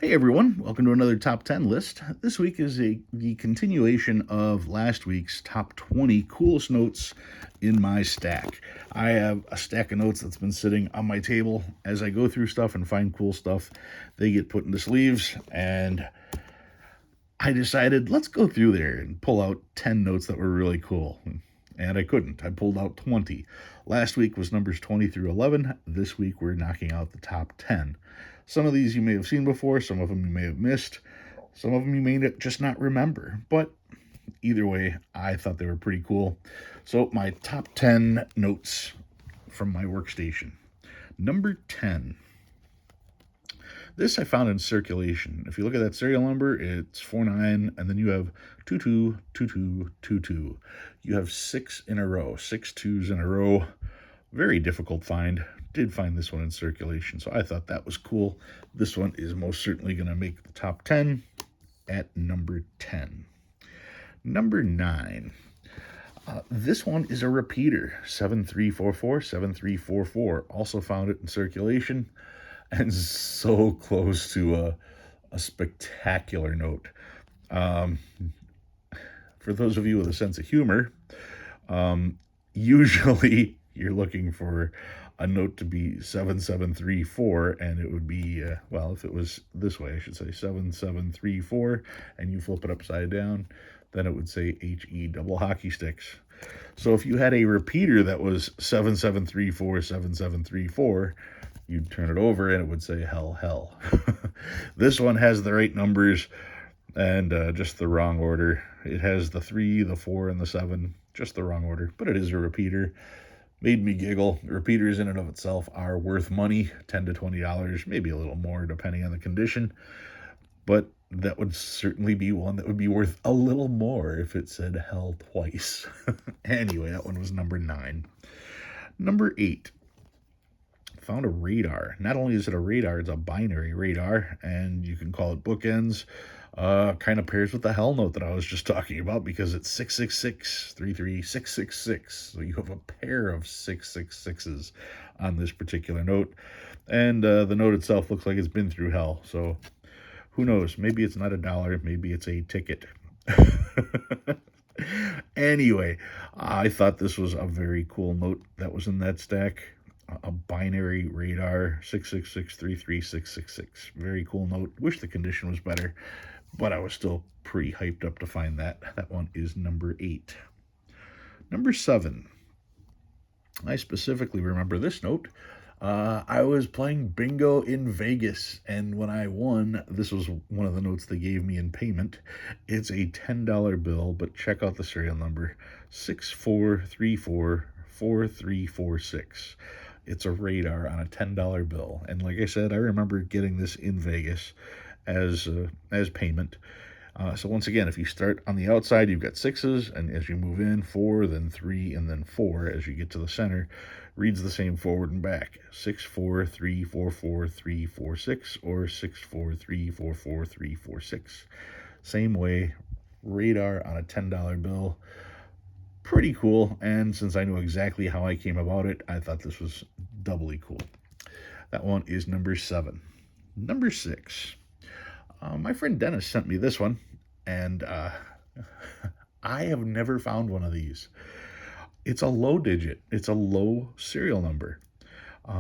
Hey everyone, welcome to another top 10 list. This week is the continuation of last week's top 20 coolest notes in my stack. I have a stack of notes that's been sitting on my table. As I go through stuff and find cool stuff, they get put into sleeves, and I decided let's go through there and pull out 10 notes that were really cool. And I couldn't. I pulled out 20. Last week was numbers 20 through 11. This week we're knocking out the top 10. Some of these you may have seen before, some of them you may have missed, some of them you may just not remember. But either way, I thought they were pretty cool. So, my top 10 notes from my workstation. Number 10. This I found in circulation. If you look at that serial number, it's 49, and then you have 222222. You have six in a row, six twos in a row. Very difficult find. Did find this one in circulation, so I thought that was cool. This one is most certainly going to make the top 10 at number 10. Number 9. This one is a repeater, 7344, 7344. Also found it in circulation, and so close to a spectacular note. Um, for those of you with a sense of humor, usually you're looking for a note to be 7734, and it would be, well, if it was this way, I should say 7734, and you flip it upside down, then it would say HE double hockey sticks. So if you had a repeater that was 7734, 7734, you'd turn it over and it would say hell, hell. This one has the right numbers and just the wrong order. It has the 3, the 4, and the 7, just the wrong order, but it is a repeater. Made me giggle. Repeaters in and of itself are worth money, $10 to $20, maybe a little more depending on the condition. But that would certainly be one that would be worth a little more if it said hell twice. Anyway, that one was number 9. Number 8. Found a radar. Not only is it a radar, it's a binary radar, and you can call it bookends. Kind of pairs with the hell note that I was just talking about because it's 666 33666. So you have a pair of 666s on this particular note, and the note itself looks like it's been through hell. So who knows? Maybe it's not a dollar. Maybe it's a ticket. Anyway, I thought this was a very cool note that was in that stack. A binary radar 666 Very cool note. Wish the condition was better, but I was still pretty hyped up to find that. That one is number 8. Number 7. I specifically remember this note. I was playing bingo in Vegas, and when I won, this was one of the notes they gave me in payment. It's a $10 bill, but check out the serial number 64344346. It's a radar on a $10 bill, and like I said, I remember getting this in Vegas as payment. So once again, if you start on the outside, you've got sixes, and as you move in, 4, then 3, and then 4 as you get to the center. Reads the same forward and back. 643444346 or 643444346. Same way, radar on a $10 bill. Pretty cool, and since I know exactly how I came about it, I thought this was doubly cool. That one is number 7. Number 6. My friend Dennis sent me this one, and I have never found one of these. It's a low digit. It's a low serial number.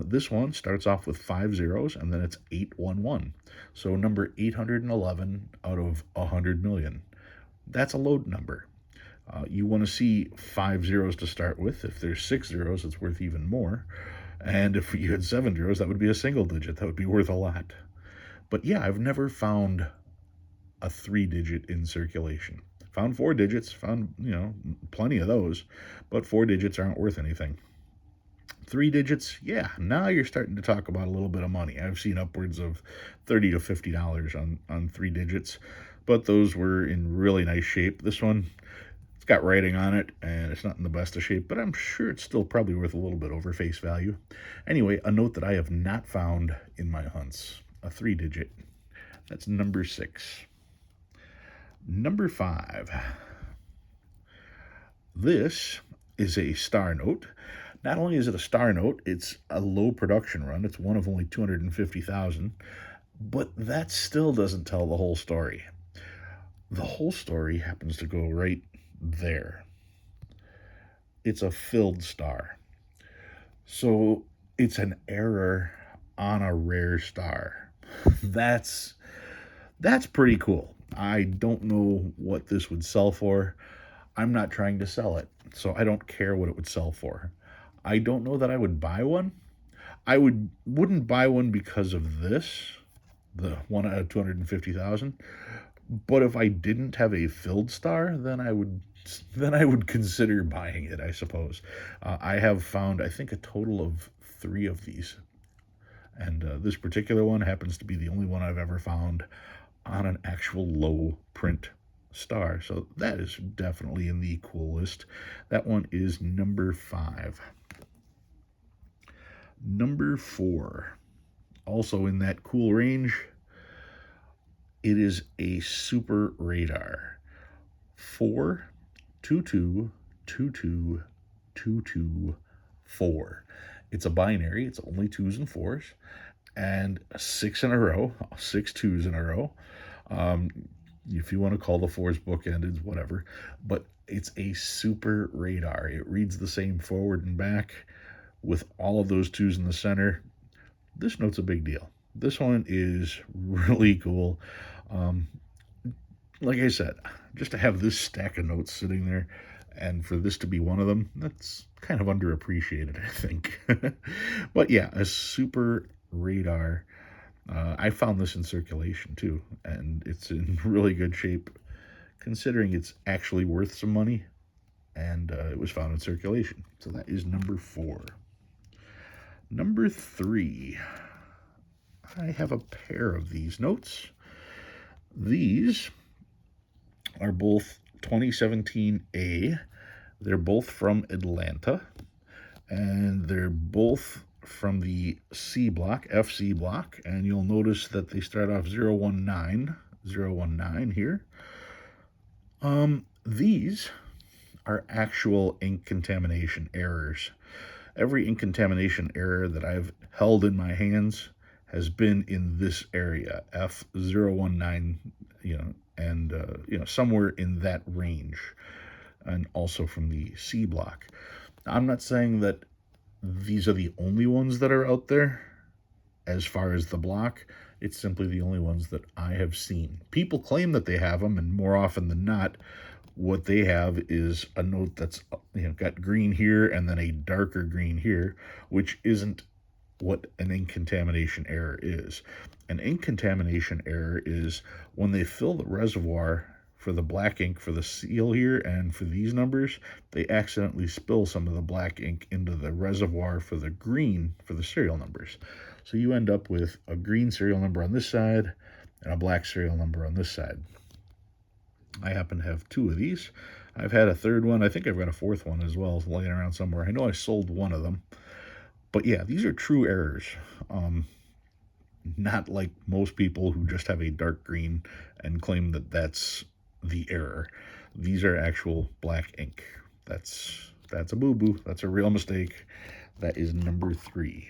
This one starts off with 5 zeros, and then it's 811. So number 811 out of 100 million. That's a low number. You want to see 5 zeros to start with. If there's 6 zeros, it's worth even more. And if you had 7 zeros, that would be a single digit. That would be worth a lot. But yeah, I've never found a 3-digit in circulation. Found 4 digits, found, plenty of those, but 4 digits aren't worth anything. 3 digits, yeah, now you're starting to talk about a little bit of money. I've seen upwards of $30 to $50 on 3 digits, but those were in really nice shape. This one, it's got writing on it, and it's not in the best of shape, but I'm sure it's still probably worth a little bit over face value. Anyway, a note that I have not found in my hunts, a 3-digit. That's number 6. Number 5. This is a star note. Not only is it a star note, it's a low production run. It's one of only 250,000. But that still doesn't tell the whole story. The whole story happens to go right there. It's a filled star. So it's an error on a rare star. That's that's pretty cool. I don't know what this would sell for. I'm not trying to sell it, so I don't care what it would sell for. I don't know that I would buy one. I wouldn't buy one because of this, the one out of 250,000. But if I didn't have a filled star, then I would consider buying it, I suppose. I have found, I think, a total of 3 of these, and this particular one happens to be the only one I've ever found on an actual low print star. So that is definitely in the cool list. That one is number 5. Number 4, also in that cool range, it is a super radar. 422222224. It's a binary. It's only twos and fours, and 6 in a row, 6 twos in a row. Um, if you want to call the fours bookended, whatever. But it's a super radar. It reads the same forward and back with all of those twos in the center. This note's a big deal. This one is really cool. Um, like I said, just to have this stack of notes sitting there and for this to be one of them, that's kind of underappreciated, I think. But yeah, a super radar. I found this in circulation too, and it's in really good shape considering it's actually worth some money, and it was found in circulation. So that is number 4. Number 3, I have a pair of these notes. These are both 2017A. They're both from Atlanta, and they're both from the C block, FC block, and you'll notice that they start off 019 here. These are actual ink contamination errors. Every ink contamination error that I've held in my hands has been in this area, F019, and somewhere in that range, and also from the C block. Now, I'm not saying that these are the only ones that are out there as far as the block. It's simply the only ones that I have seen. People claim that they have them, and more often than not, what they have is a note that's got green here and then a darker green here, which isn't what an ink contamination error is. An ink contamination error is when they fill the reservoir for the black ink for the seal here and for these numbers, they accidentally spill some of the black ink into the reservoir for the green for the serial numbers. So you end up with a green serial number on this side and a black serial number on this side. I happen to have 2 of these. I've had a third one. I think I've got a fourth one as well laying around somewhere. I know I sold one of them. But yeah, these are true errors. Not like most people who just have a dark green and claim that that's the error. These are actual black ink. That's a boo-boo. That's a real mistake. That is number 3.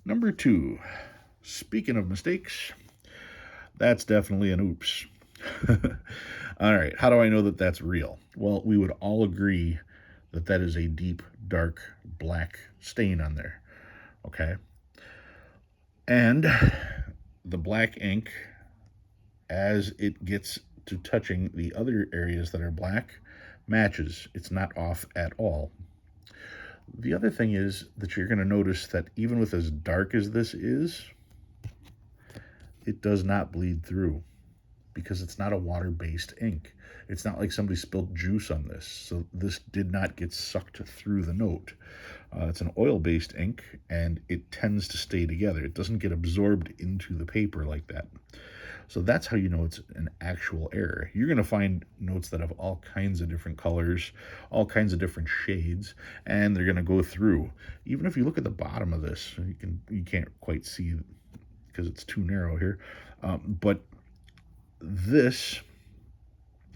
Number 2, speaking of mistakes, that's definitely an oops. All right, how do I know that that's real? Well, we would all agree that that is a deep, dark, black stain on there, okay? And the black ink, as it gets to touching the other areas that are black, matches. It's not off at all. The other thing is that you're going to notice that even with as dark as this is, it does not bleed through because it's not a water-based ink. It's not like somebody spilled juice on this, so this did not get sucked through the note. It's an oil-based ink, and it tends to stay together. It doesn't get absorbed into the paper like that. So that's how you know it's an actual error. You're going to find notes that have all kinds of different colors, all kinds of different shades, and they're going to go through. Even if you look at the bottom of this, you can't quite see because it's too narrow here, but this,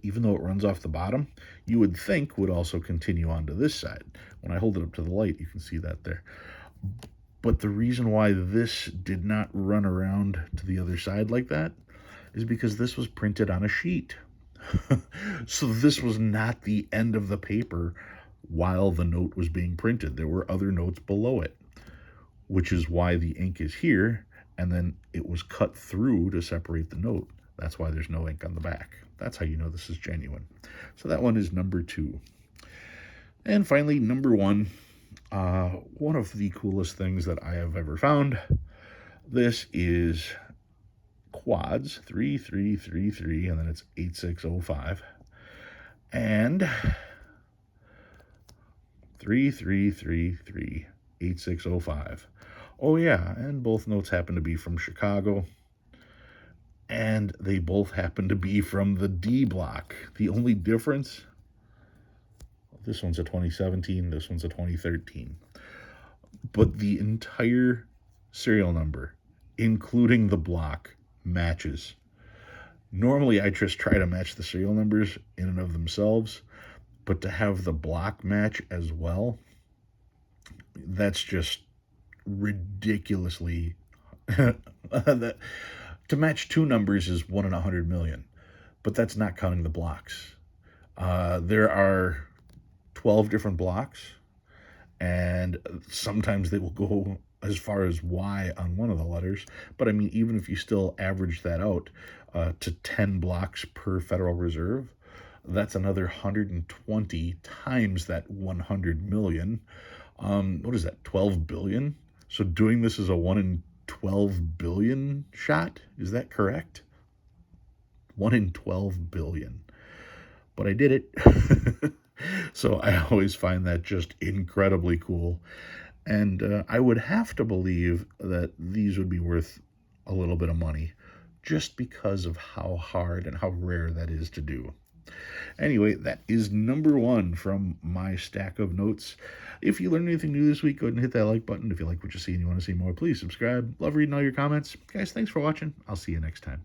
even though it runs off the bottom, you would think would also continue onto this side. When I hold it up to the light, you can see that there. But the reason why this did not run around to the other side like that is because this was printed on a sheet. So this was not the end of the paper while the note was being printed. There were other notes below it, which is why the ink is here, and then it was cut through to separate the note. That's why there's no ink on the back. That's how you know this is genuine. So that one is number 2. And finally, number 1, one of the coolest things that I have ever found. This is quads 3333, and then it's 8605 and 3333 8605. Oh yeah, and both notes happen to be from Chicago, and they both happen to be from the D block. The only difference, this one's a 2017, this one's a 2013, but the entire serial number, including the block, matches. Normally I just try to match the serial numbers in and of themselves, but to have the block match as well, that's just ridiculously that, to match 2 numbers is 1 in 100 million, but that's not counting the blocks. There are 12 different blocks, and sometimes they will go as far as Y on one of the letters. But I mean, even if you still average that out to 10 blocks per Federal Reserve, that's another 120 times that 100 million. What is that, 12 billion? So doing this is a 1 in 12 billion shot. Is that correct? 1 in 12 billion. But I did it. So I always find that just incredibly cool. And I would have to believe that these would be worth a little bit of money just because of how hard and how rare that is to do. Anyway, that is number 1 from my stack of notes. If you learned anything new this week, go ahead and hit that like button. If you like what you see and you want to see more, please subscribe. Love reading all your comments. Guys, thanks for watching. I'll see you next time.